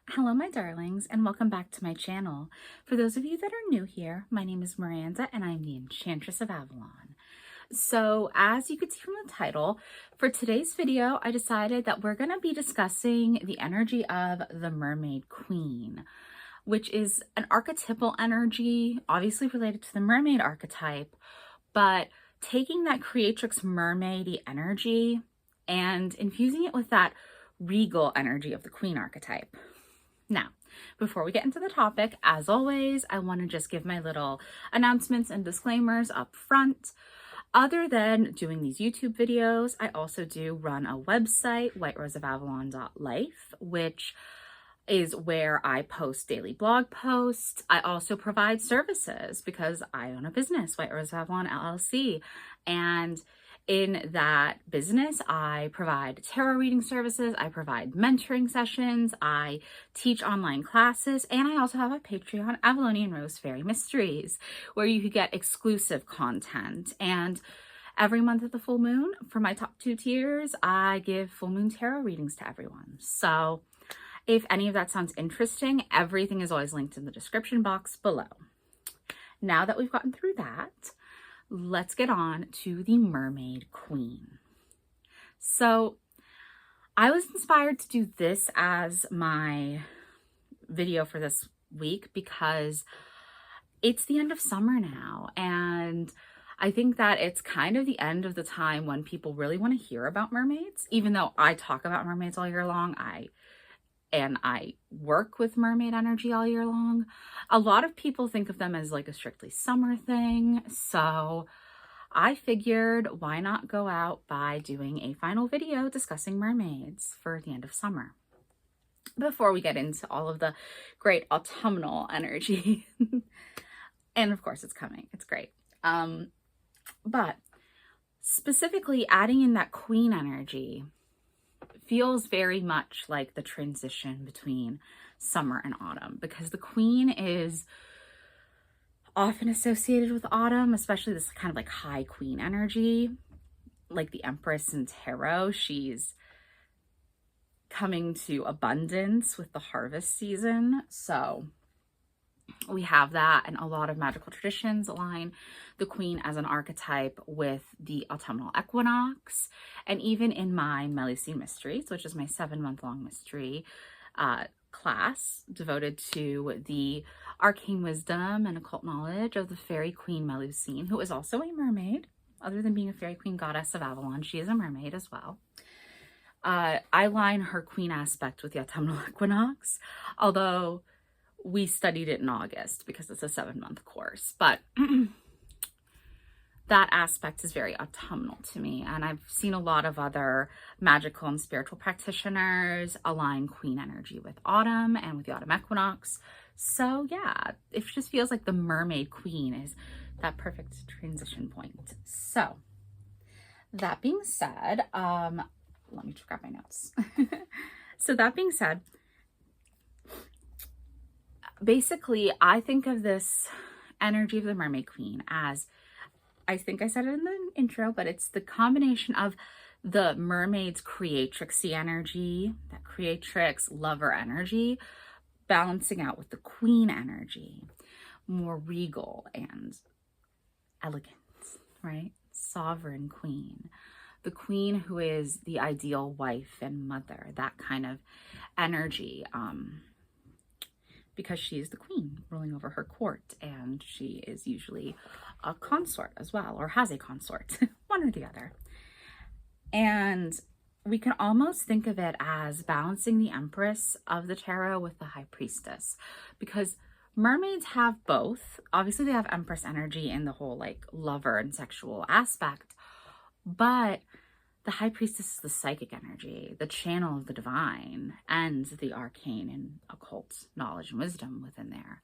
Hello my darlings, and welcome back to my channel. For those of you that are new here, my name is Miranda and I'm the Enchantress of Avalon. So as you can see from the title, for today's video I decided that we're going to be discussing the energy of the Mermaid Queen, which is an archetypal energy, obviously related to the mermaid archetype, but taking that creatrix mermaidy energy and infusing it with that regal energy of the queen archetype. Now, before we get into the topic, as always, I want to just give my little announcements and disclaimers up front. Other than doing these YouTube videos, I also do run a website, whiteroseofavalon.life, which is where I post daily blog posts. I also provide services because I own a business, White Rose of Avalon LLC, and in that business, I provide tarot reading services, I provide mentoring sessions, I teach online classes, and I also have a Patreon, Avalonian Rose Fairy Mysteries, where you could get exclusive content. And every month at the full moon, for my top 2 tiers, I give full moon tarot readings to everyone. So if any of that sounds interesting, everything is always linked in the description box below. Now that we've gotten through that, let's get on to the Mermaid Queen. So I was inspired to do this as my video for this week because it's the end of summer now, and I think that it's kind of the end of the time when people really want to hear about mermaids. Even though I talk about mermaids all year long, I work with mermaid energy all year long, a lot of people think of them as like a strictly summer thing. So I figured, why not go out by doing a final video discussing mermaids for the end of summer, before we get into all of the great autumnal energy. And of course it's coming, it's great. But specifically adding in that queen energy feels very much like the transition between summer and autumn, because the queen is often associated with autumn, especially this kind of like high queen energy, like the Empress in tarot. She's coming to abundance with the harvest season. So we have that, and a lot of magical traditions align the queen as an archetype with the autumnal equinox. And even in my Melusine Mysteries, which is my 7-month-long mystery class devoted to the arcane wisdom and occult knowledge of the fairy queen Melusine, who is also a mermaid. Other than being a fairy queen goddess of Avalon, she is a mermaid as well. I line her queen aspect with the autumnal equinox, although we studied it in August because it's a 7-month course, but that aspect is very autumnal to me. And I've seen a lot of other magical and spiritual practitioners align queen energy with autumn and with the autumn equinox. So yeah, it just feels like the Mermaid Queen is that perfect transition point. So that being said, let me just grab my notes. So that being said, basically, I think of this energy of the Mermaid Queen as, I think I said it in the intro, but it's the combination of the mermaid's creatrixy energy, that creatrix lover energy, balancing out with the queen energy, more regal and elegant, right? Sovereign queen. The queen who is the ideal wife and mother, that kind of energy. Because she is the queen ruling over her court, and she is usually a consort as well, or has a consort, one or the other. And we can almost think of it as balancing the Empress of the tarot with the High Priestess, because mermaids have both. Obviously they have Empress energy in the whole like lover and sexual aspect, but the High Priestess is the psychic energy, the channel of the divine, and the arcane and occult knowledge and wisdom within there.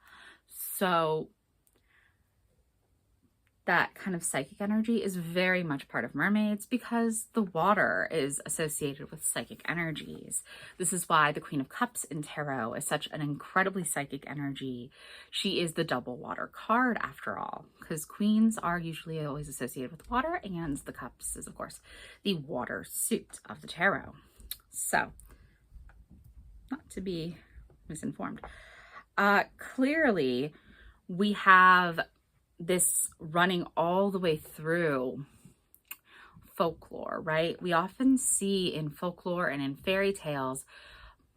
So that kind of psychic energy is very much part of mermaids because the water is associated with psychic energies. This is why the Queen of Cups in tarot is such an incredibly psychic energy. She is the double water card after all, because queens are usually always associated with water, and the cups is of course the water suit of the tarot. So not to be misinformed. Clearly, we have this running all the way through folklore, right? We often see in folklore and in fairy tales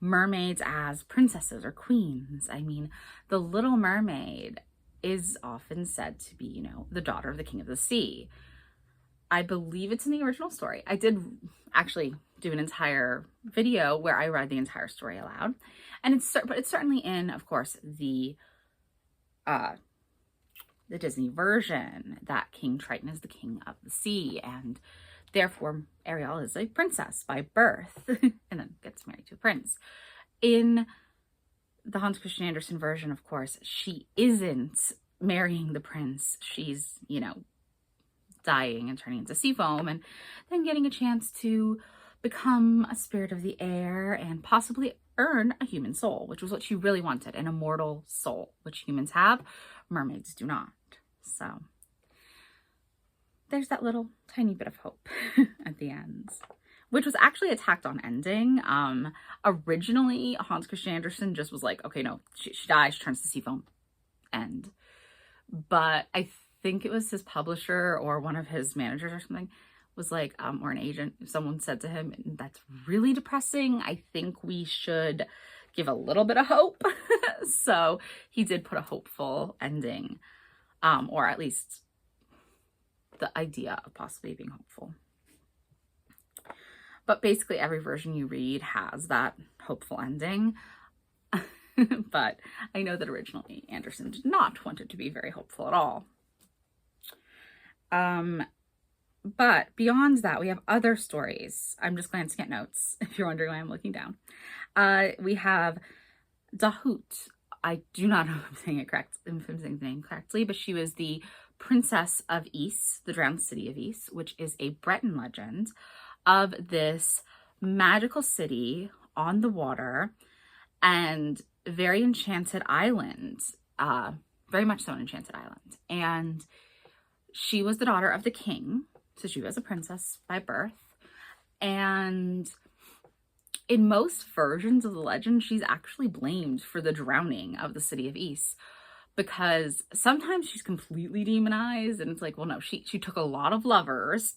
mermaids as princesses or queens. I mean, the Little Mermaid is often said to be, you know, the daughter of the king of the sea. I believe it's in the original story. I did actually do an entire video where I read the entire story aloud, and but it's certainly in, of course, the Disney version that King Triton is the king of the sea, and therefore Ariel is a princess by birth and then gets married to a prince. In the Hans Christian Andersen version, of course, she isn't marrying the prince. She's, you know, dying and turning into sea foam, and then getting a chance to become a spirit of the air and possibly earn a human soul, which was what she really wanted, an immortal soul, which humans have, mermaids do not. So there's that little tiny bit of hope at the end, which was actually a tacked on ending. Originally, Hans Christian Andersen just was like, okay, no, she dies, she turns to sea foam, end. But I think it was his publisher or one of his managers or something was like, or an agent, someone said to him, that's really depressing. I think we should give a little bit of hope. So he did put a hopeful ending, or at least the idea of possibly being hopeful. But basically every version you read has that hopeful ending. But I know that originally Andersen did not want it to be very hopeful at all. But beyond that, we have other stories. I'm just glancing at notes, if you're wondering why I'm looking down. We have Dahut. I do not know if I'm saying the name correctly, but she was the princess of Ys, the drowned city of Ys, which is a Breton legend of this magical city on the water and very enchanted island, very much so an enchanted island. And she was the daughter of the king, so she was a princess by birth. And in most versions of the legend, she's actually blamed for the drowning of the city of Ys, because sometimes she's completely demonized, and it's like, well, no, she took a lot of lovers,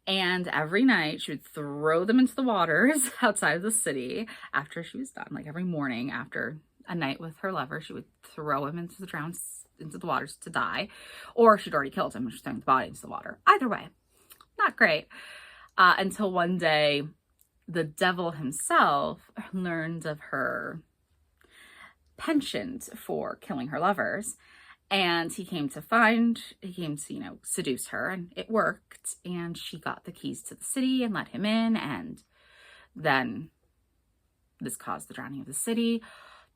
and every night she would throw them into the waters outside of the city after she was done. Like every morning after a night with her lover, she would throw him into the waters to die, or she'd already killed him and she's throwing the body into the water. Either way, not great. Until one day, the devil himself learned of her penchant for killing her lovers, and he came to, you know, seduce her, and it worked, and she got the keys to the city and let him in, and then this caused the drowning of the city.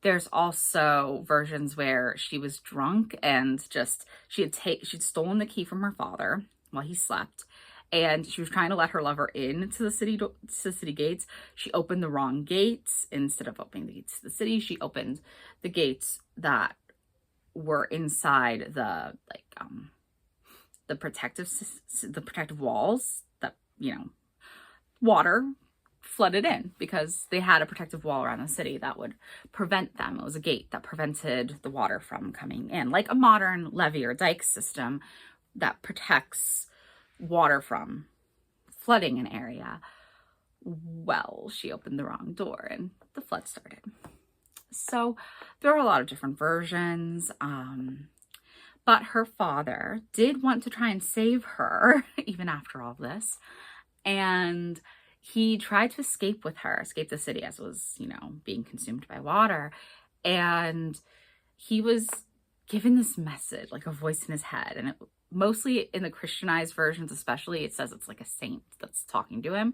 There's also versions where she was drunk and just, she'd stolen the key from her father while he slept, and she was trying to let her lover into the city gates. She opened the wrong gates. Instead of opening the gates to the city, she opened the gates that were inside the protective walls that, you know, water flooded in, because they had a protective wall around the city that would prevent them. It was a gate that prevented the water from coming in, like a modern levee or dike system that protects water from flooding an area. Well, she opened the wrong door and the flood started. So there are a lot of different versions, but her father did want to try and save her even after all this, and he tried to escape the city as it was, you know, being consumed by water. And he was given this message, like a voice in his head, and it mostly in the Christianized versions especially, it says it's like a saint that's talking to him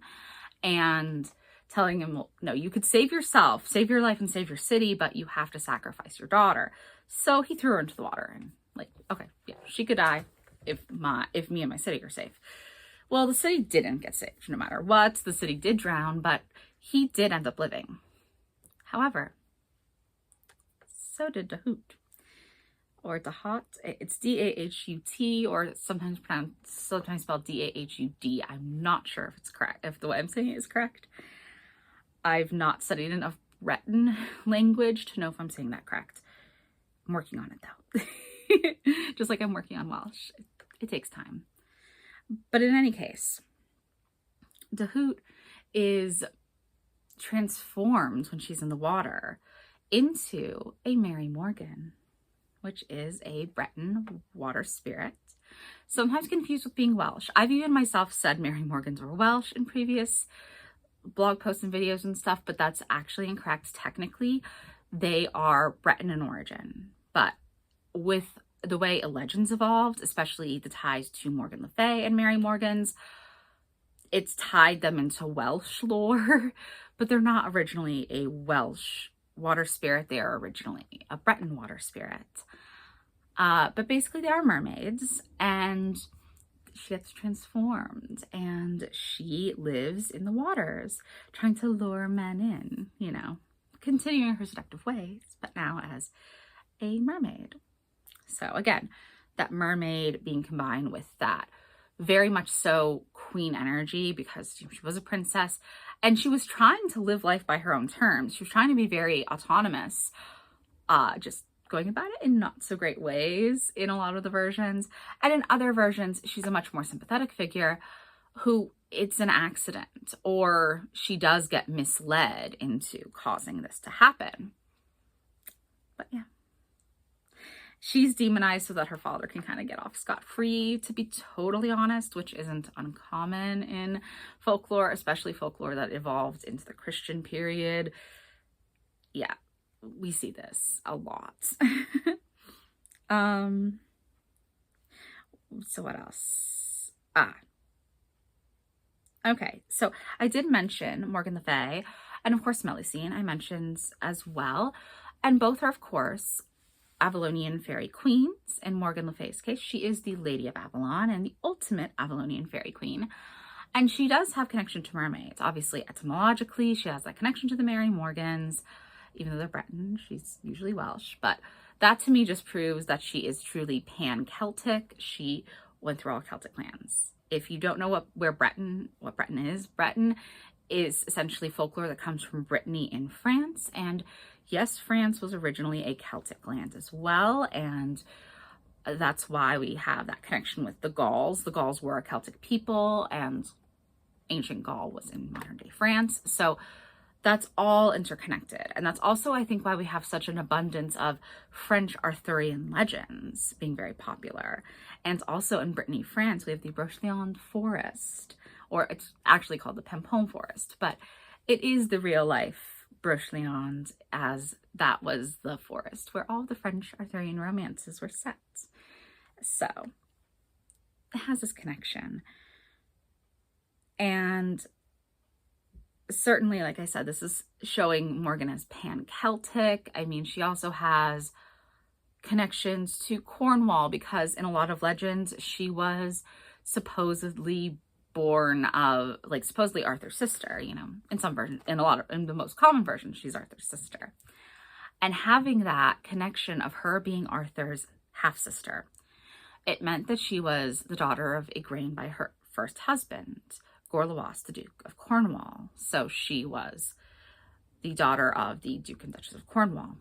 and telling him, well, no, you could save yourself, save your life and save your city, but you have to sacrifice your daughter. So he threw her into the water, and like, okay, yeah, she could die if me and my city are safe. Well, the city didn't get saved no matter what. The city did drown, but he did end up living. However, so did Dahut. Or Dahut. It's D-A-H-U-T, or sometimes spelled D-A-H-U-D. I'm not sure if it's correct, if the way I'm saying it is correct. I've not studied enough Breton language to know if I'm saying that correct. I'm working on it though. Just like I'm working on Welsh. It takes time. But in any case, Dahut is transformed when she's in the water into a Mary Morgan, which is a Breton water spirit, sometimes confused with being Welsh. I've even myself said Mary Morgans were Welsh in previous blog posts and videos and stuff, but that's actually incorrect. Technically, they are Breton in origin, but with the way legends evolved, especially the ties to Morgan Le Fay and Mary Morgans, it's tied them into Welsh lore, but they're not originally a Welsh water spirit. They are originally a Breton water spirit. But basically they are mermaids, and she gets transformed and she lives in the waters trying to lure men in, you know, continuing her seductive ways, but now as a mermaid. So again, that mermaid being combined with that very much so queen energy, because she was a princess and she was trying to live life by her own terms. She was trying to be very autonomous, just going about it in not so great ways in a lot of the versions. And in other versions, she's a much more sympathetic figure who it's an accident, or she does get misled into causing this to happen. But yeah. She's demonized so that her father can kind of get off scot-free, to be totally honest, which isn't uncommon in folklore, especially folklore that evolved into the Christian period. Yeah, we see this a lot. So what else? Okay, so I did mention Morgan Le Fay, and of course Melusine I mentioned as well, and both are of course Avalonian fairy queens. In Morgan Le Fay's case, she is the Lady of Avalon and the ultimate Avalonian fairy queen. And she does have connection to mermaids. Obviously, etymologically, she has that connection to the Mary Morgans. Even though they're Breton, she's usually Welsh. But that to me just proves that she is truly pan-Celtic. She went through all Celtic lands. If you don't know what Breton is essentially folklore that comes from Brittany in France. And yes, France was originally a Celtic land as well, and that's why we have that connection with the Gauls. The Gauls were a Celtic people, and ancient Gaul was in modern day France. So that's all interconnected. And that's also, I think, why we have such an abundance of French Arthurian legends being very popular. And also in Brittany, France, we have the Brocéliande forest, or it's actually called the Paimpont forest, but it is the real life Brocéliande, as that was the forest where all the French Arthurian romances were set. So it has this connection. And certainly, like I said, this is showing Morgan as pan-Celtic. I mean, she also has connections to Cornwall, because in a lot of legends, she was supposedly born of, like, supposedly Arthur's sister, you know, in some versions, in the most common version, she's Arthur's sister. And having that connection of her being Arthur's half-sister, it meant that she was the daughter of Igraine by her first husband, Gorlois, the Duke of Cornwall. So she was the daughter of the Duke and Duchess of Cornwall.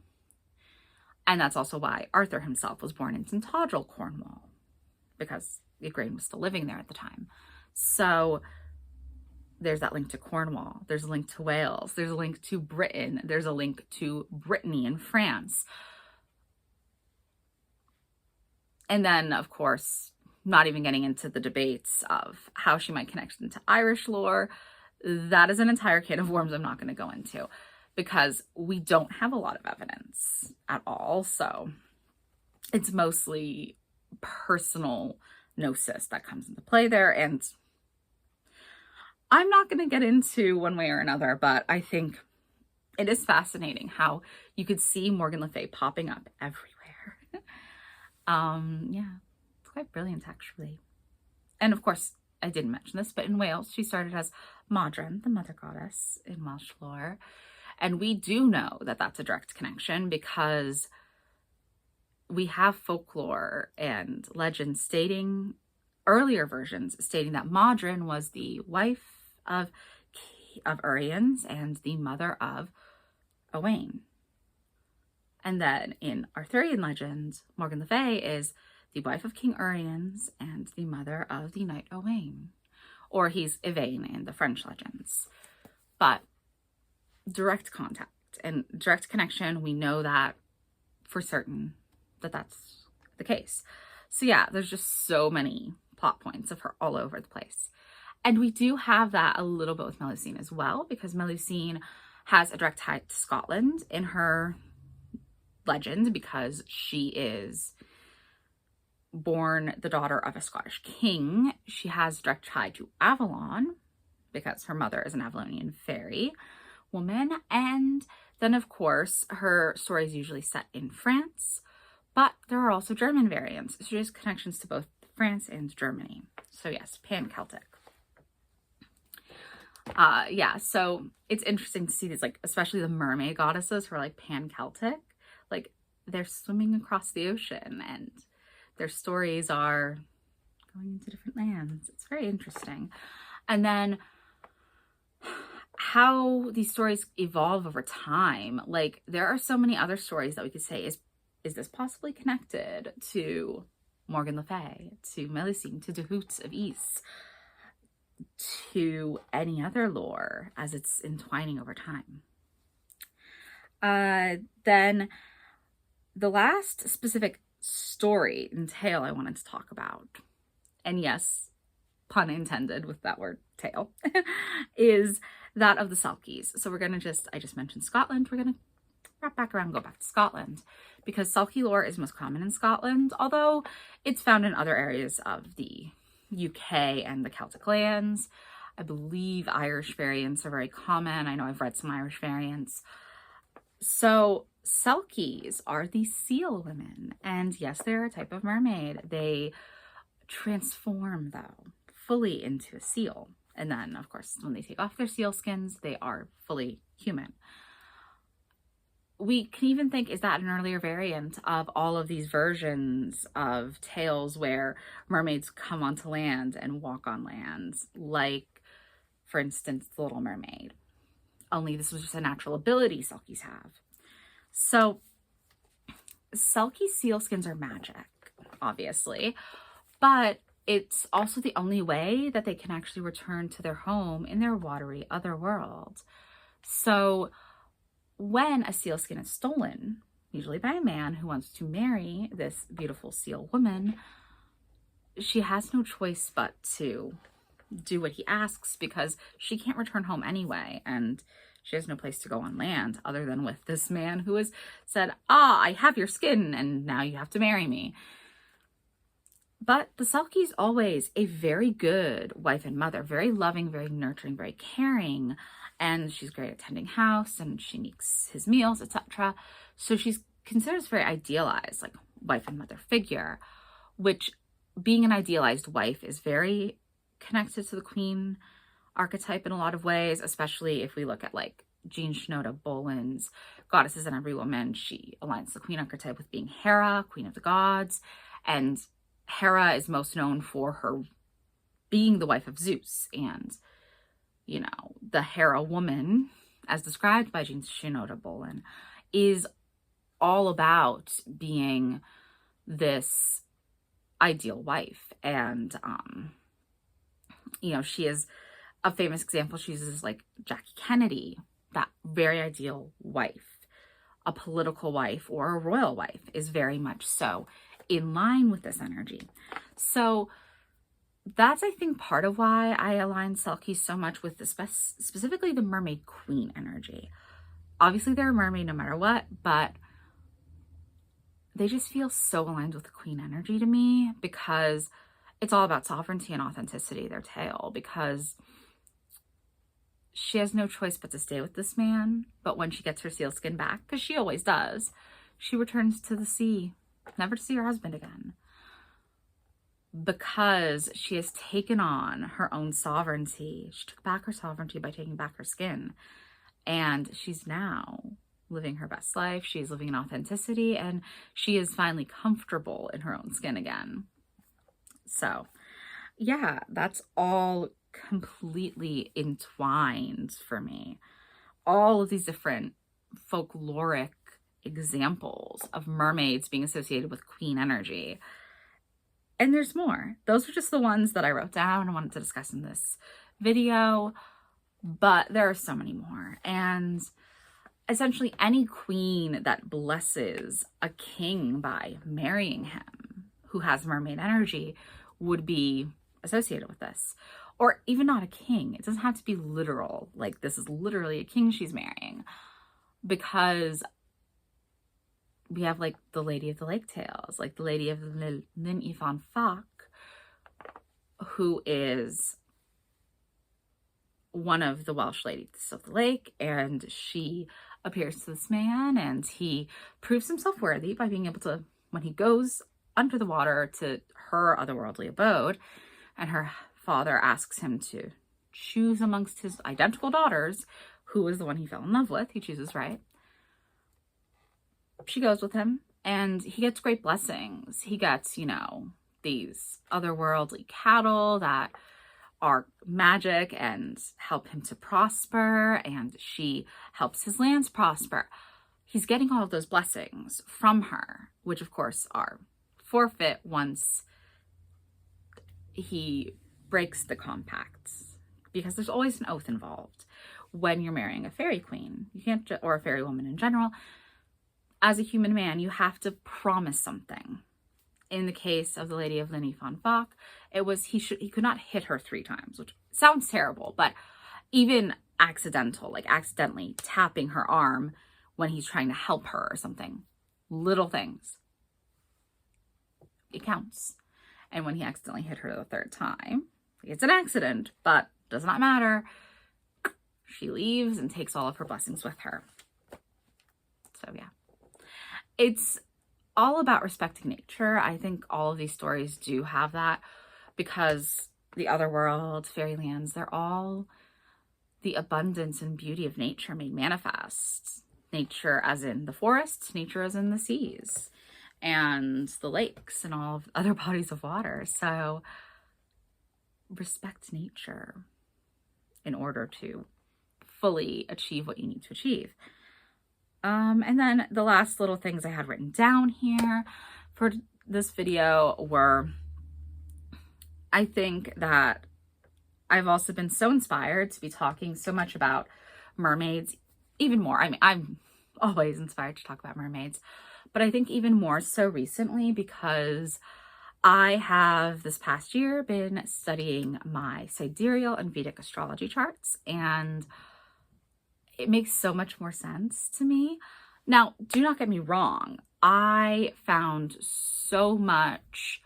And that's also why Arthur himself was born in Tintagel, Cornwall, because Igraine was still living there at the time. So there's that link to Cornwall. There's a link to Wales. There's a link to Britain. There's a link to Brittany in France. And then, of course, not even getting into the debates of how she might connect into Irish lore. That is an entire can of worms I'm not going to go into, because we don't have a lot of evidence at all. So it's mostly personal gnosis that comes into play there. And I'm not going to get into one way or another, but I think it is fascinating how you could see Morgan Le Fay popping up everywhere. Yeah, it's quite brilliant, actually. And of course, I didn't mention this, but in Wales, she started as Modron, the mother goddess in Welsh lore. And we do know that that's a direct connection, because we have folklore and legends stating, earlier versions stating that Modron was the wife of Uriens and the mother of Owain. And then in Arthurian legends, Morgan Le Fay is the wife of King Uriens and the mother of the knight Owain. Or he's Yvain in the French legends. But direct contact and direct connection, we know that for certain that that's the case. So yeah, there's just so many plot points of her all over the place. And we do have that a little bit with Melusine as well, because Melusine has a direct tie to Scotland in her legend because she is born the daughter of a Scottish king. She has a direct tie to Avalon because her mother is an Avalonian fairy woman. And then, of course, her story is usually set in France, but there are also German variants. So she has connections to both France and Germany. So yes, pan-Celtic. Yeah, so it's interesting to see these, like, especially the mermaid goddesses who are like pan-Celtic, like they're swimming across the ocean and their stories are going into different lands. It's very interesting. And then how these stories evolve over time. Like, there are so many other stories that we could say, is this possibly connected to Morgan Le Fay, to Melusine, to the Hoots of Ys, to any other lore as it's entwining over time. Then the last specific story and tale I wanted to talk about, and yes, pun intended with that word tale, is that of the Selkies. So we're going to I just mentioned Scotland. We're going to wrap back around and go back to Scotland because Selkie lore is most common in Scotland, although it's found in other areas of the UK and the Celtic lands. I believe Irish variants are very common. I know I've read some Irish variants. So Selkies are the seal women. And yes, they're a type of mermaid. They transform, though, fully into a seal. And then, of course, when they take off their seal skins, they are fully human. We can even think, is that an earlier variant of all of these versions of tales where mermaids come onto land and walk on land, like, for instance, The Little Mermaid. Only this was just a natural ability Selkies have. So, Selkie seal skins are magic, obviously, but it's also the only way that they can actually return to their home in their watery other world. So, when a seal skin is stolen, usually by a man who wants to marry this beautiful seal woman, she has no choice but to do what he asks because she can't return home anyway, and she has no place to go on land other than with this man who has said, I have your skin and now you have to marry me. But the Selkie is always a very good wife and mother, very loving, very nurturing, very caring. And she's great at tending house and she makes his meals, etc. So she's considered a very idealized, like, wife and mother figure, which, being an idealized wife, is very connected to the queen archetype in a lot of ways, especially if we look at, like, Jean Shinoda Boland's Goddesses and Every Woman. She aligns the queen archetype with being Hera, queen of the gods, and Hera is most known for her being the wife of Zeus, and, you know, the Hera woman, as described by Jean Shinoda Boland, is all about being this ideal wife. And, you know, she is a famous example. She uses, like, Jackie Kennedy, that very ideal wife. A political wife or a royal wife is very much so in line with this energy. So that's, I think, part of why I align Selkie so much with the specifically the Mermaid Queen energy. Obviously, they're a mermaid no matter what, but they just feel so aligned with the queen energy to me because it's all about sovereignty and authenticity, their tale, because she has no choice but to stay with this man. But when she gets her sealskin back, because she always does, she returns to the sea, never to see her husband again, because she has taken on her own sovereignty. She took back her sovereignty by taking back her skin, and she's now living her best life. She's living in authenticity, and she is finally comfortable in her own skin again. So yeah, that's all completely entwined for me. All of these different folkloric examples of mermaids being associated with queen energy. And there's more. Those are just the ones that I wrote down and wanted to discuss in this video, but there are so many more. And essentially any queen that blesses a king by marrying him who has mermaid energy would be associated with this. Or even not a king. It doesn't have to be literal. Like this is literally a king she's marrying, because we have like the Lady of the Lake Tales, like the Lady of the Llyn Ifan Fach, who is one of the Welsh ladies of the lake, and she appears to this man and he proves himself worthy by being able to, when he goes under the water to her otherworldly abode, and her father asks him to choose amongst his identical daughters who is the one he fell in love with. He chooses right. She goes with him and he gets great blessings. He gets, you know, these otherworldly cattle that are magic and help him to prosper, and she helps his lands prosper. He's getting all of those blessings from her, which of course are forfeit once he breaks the compacts, because there's always an oath involved when you're marrying a fairy queen. You can't, or a fairy woman in general. As a human man, you have to promise something. In the case of the Lady of Llyn Ifan Fach, it was he could not hit her 3 times, which sounds terrible, but even accidental, like accidentally tapping her arm when he's trying to help her or something, little things, it counts. And when he accidentally hit her the 3rd time, it's an accident, but does not matter. She leaves and takes all of her blessings with her. So yeah, it's all about respecting nature. I think all of these stories do have that, because the other world, fairylands, they're all the abundance and beauty of nature made manifest. Nature as in the forests, nature as in the seas, and the lakes, and all of other bodies of water. So respect nature in order to fully achieve what you need to achieve. And then the last little things I had written down here for this video were, I think that I've also been so inspired to be talking so much about mermaids, even more. I mean, I'm always inspired to talk about mermaids, but I think even more so recently, because I have this past year been studying my sidereal and Vedic astrology charts, and it makes so much more sense to me. Now, do not get me wrong. I found so much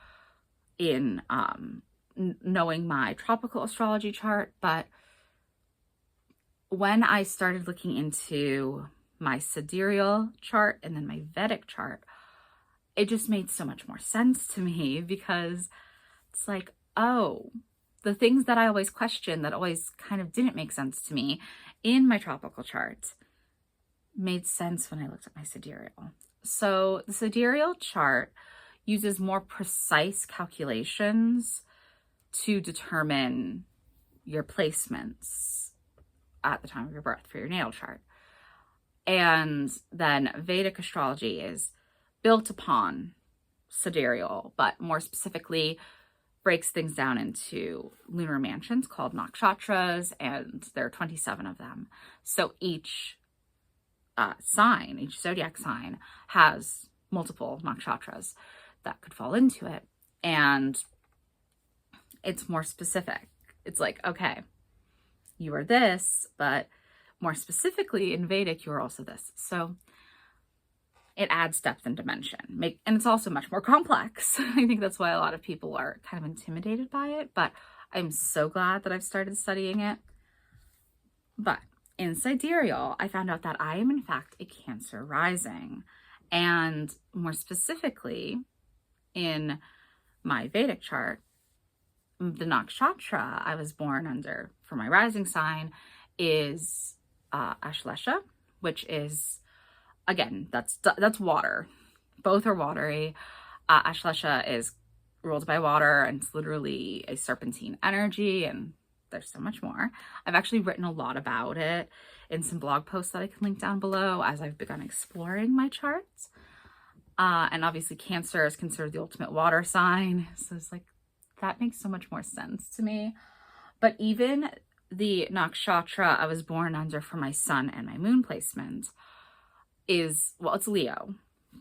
in knowing my tropical astrology chart, but when I started looking into my sidereal chart and then my Vedic chart, it just made so much more sense to me, because it's like, oh, the things that I always questioned, that always kind of didn't make sense to me in my tropical chart, made sense when I looked at my sidereal. So the sidereal chart uses more precise calculations to determine your placements at the time of your birth for your natal chart. And then Vedic astrology is built upon sidereal, but more specifically breaks things down into lunar mansions called nakshatras, and there are 27 of them. So each sign, each zodiac sign has multiple nakshatras that could fall into it. And it's more specific. It's like, okay, you are this, but more specifically in Vedic, you are also this. So it adds depth and dimension. And it's also much more complex. I think that's why a lot of people are kind of intimidated by it, but I'm so glad that I've started studying it. But in sidereal, I found out that I am in fact a Cancer rising. And more specifically, in my Vedic chart, the nakshatra I was born under for my rising sign is Ashlesha, which is, again, that's water. Both are watery. Ashlesha is ruled by water, and it's literally a serpentine energy, and there's so much more. I've actually written a lot about it in some blog posts that I can link down below as I've begun exploring my charts. And obviously Cancer is considered the ultimate water sign. So it's like, that makes so much more sense to me. But even the nakshatra I was born under for my sun and my moon placement is, well, it's Leo.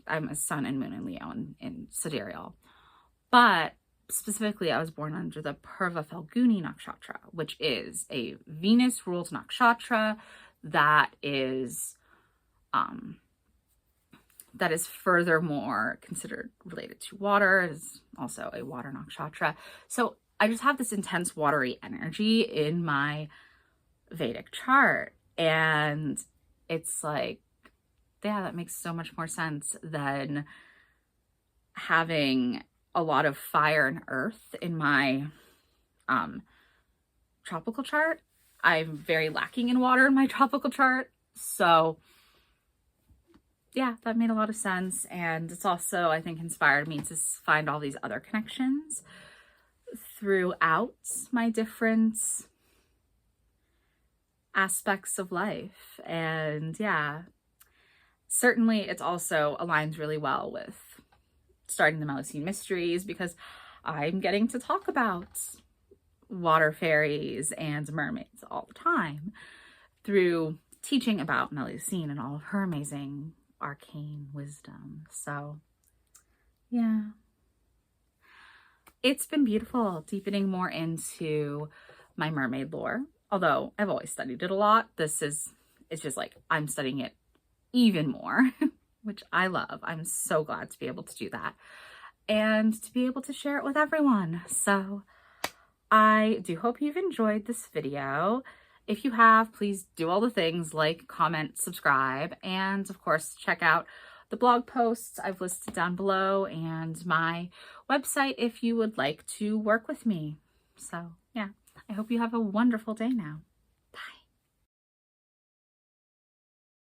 I'm a sun and moon in Leo in sidereal. But specifically, I was born under the Purva Falguni nakshatra, which is a Venus-ruled nakshatra that is furthermore considered related to water. It is also a water nakshatra. So I just have this intense watery energy in my Vedic chart. And it's like, yeah, that makes so much more sense than having a lot of fire and earth in my tropical chart. I'm very lacking in water in my tropical chart. So yeah, that made a lot of sense. And it's also, I think, inspired me to find all these other connections throughout my different aspects of life. And yeah, certainly it also aligns really well with starting the Melusine Mysteries, because I'm getting to talk about water fairies and mermaids all the time through teaching about Melusine and all of her amazing arcane wisdom. So yeah, it's been beautiful deepening more into my mermaid lore. Although I've always studied it a lot, it's just like I'm studying it even more, which I love. I'm so glad to be able to do that and to be able to share it with everyone. So I do hope you've enjoyed this video. If you have, please do all the things like, comment, subscribe, and of course, check out the blog posts I've listed down below and my website if you would like to work with me. So yeah, I hope you have a wonderful day now.